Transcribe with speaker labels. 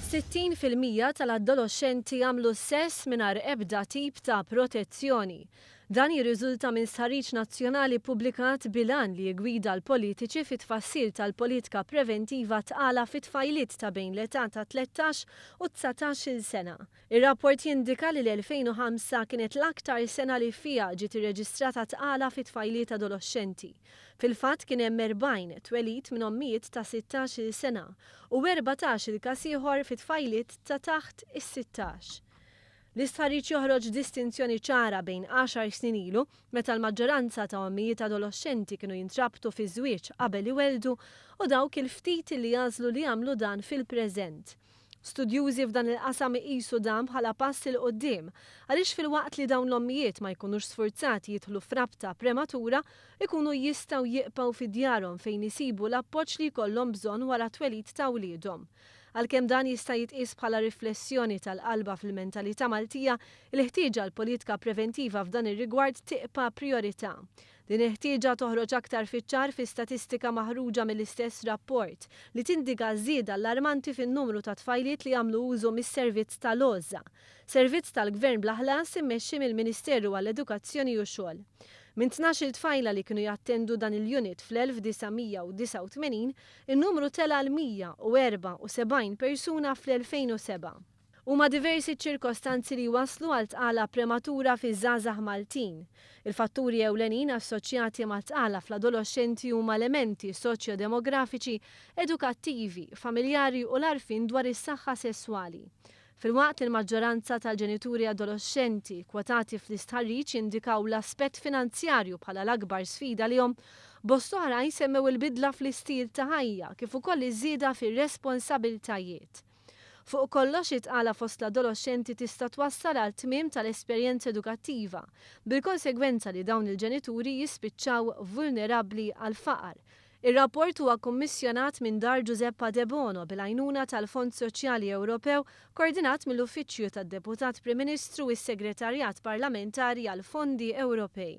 Speaker 1: 60% tal-adoloxxenti jagħmlu s-sess mingħajr ebda tip ta' protezzjoni. Dan jirriżulta minn stħarriġ nazzjonali ppubblikat bilan li jgwida l-politiċi fit-tfassil tal-politika preventiva tqala fit-tfajliet ta' bejn l-età ta' 13 u 19 sena. Ir-rapport jindika li l-2005 kienet l-aktar sena li fiha ġiet irreġistrata tqala fit-tfajliet adoloxxenti. Fil-fatt kien hemm 40 twelid minn ommijiet ta' 16 sena u 14 każ ieħor fit-tfajliet ta' taħt is-16. L-istħarriġ joħroġ distinzjoni ċara bejn 10 snin ilu meta l-maġġoranza ta' ommijiet adoloxxenti kienu jintrabtu fi żwieġ qabel iweldu u dawk il-ftit li jażlu li jagħmlu dan fil-preżent. Studjużi f'dan il-qasam iqisu dan bħala pass il qudiem għaliex fil-waqt li dawn l-ommijiet ma jkunux sfurzati jidħlu f'rabta prematura ikunu jistgħu jibqgħu fi djarhom fejn isibu l-appoġġ li jkollhom bżonn wara twelid ta' wliedhom. Għalkemm dan jista' jitqies bħala riflessjoni tal-qalba fil-mentalità Maltija, il-ħtieġa l-politika preventiva f'dan ir-rigward tibqa' priorità. Din il-ħtieġa toħroġ aktar fiċ-ċar fi statistika maħruġa mill-istess rapport li tindika żieda allarmanti fin-numru ta' tfajliet li jagħmlu użu mis-servizz tal-għoża, servizz tal-Gvern bla ħlas immexxi mill-Ministeru għall-Edukazzjoni u x-Xogħol. Minn 12 tfajla li kienu jattendu dan il-unit fl-1989, in-numru tela l 174 persuna fl-2007. Huma diversi ċirkostanzi li waslu għal tqala prematura fiż-żgħażagħ Maltin. Il-fatturi ewlenin assoċjati ma' tqala fl-adoloxxenti huma elementi soċjodemografiċi, edukattivi, familjari u l-għarfien dwar is-saħħa sesswali. Fil-waqt il-maġġoranza tal-ġenituri adoloxxenti kwotati fl-istħarriġ indikaw l-aspett finanzjarju bħala l-akbar sfida lihom, bost oħra jsemmew il-bidla fl-istil ta' ħajja kif ukoll iż-żieda fir-responsabbiltajiet. Fuq kollox it-tqala fost l-adoloxxenti tista' twassal għal tmiem tal-esperjenza edukattiva, bil-konsegwenza li dawn il-ġenituri jispiċċaw vulnerabbli għal faqar. Ir-rapport huwa kummissjonat minn Dar Giuseppa De Bono bil-għajnuna tal-Fond Soċjali Ewropew koordinat mill-Uffiċċju tad-Deputat Prim Ministru u s-Segretarjat Parlamentari għall Fondi Ewropej.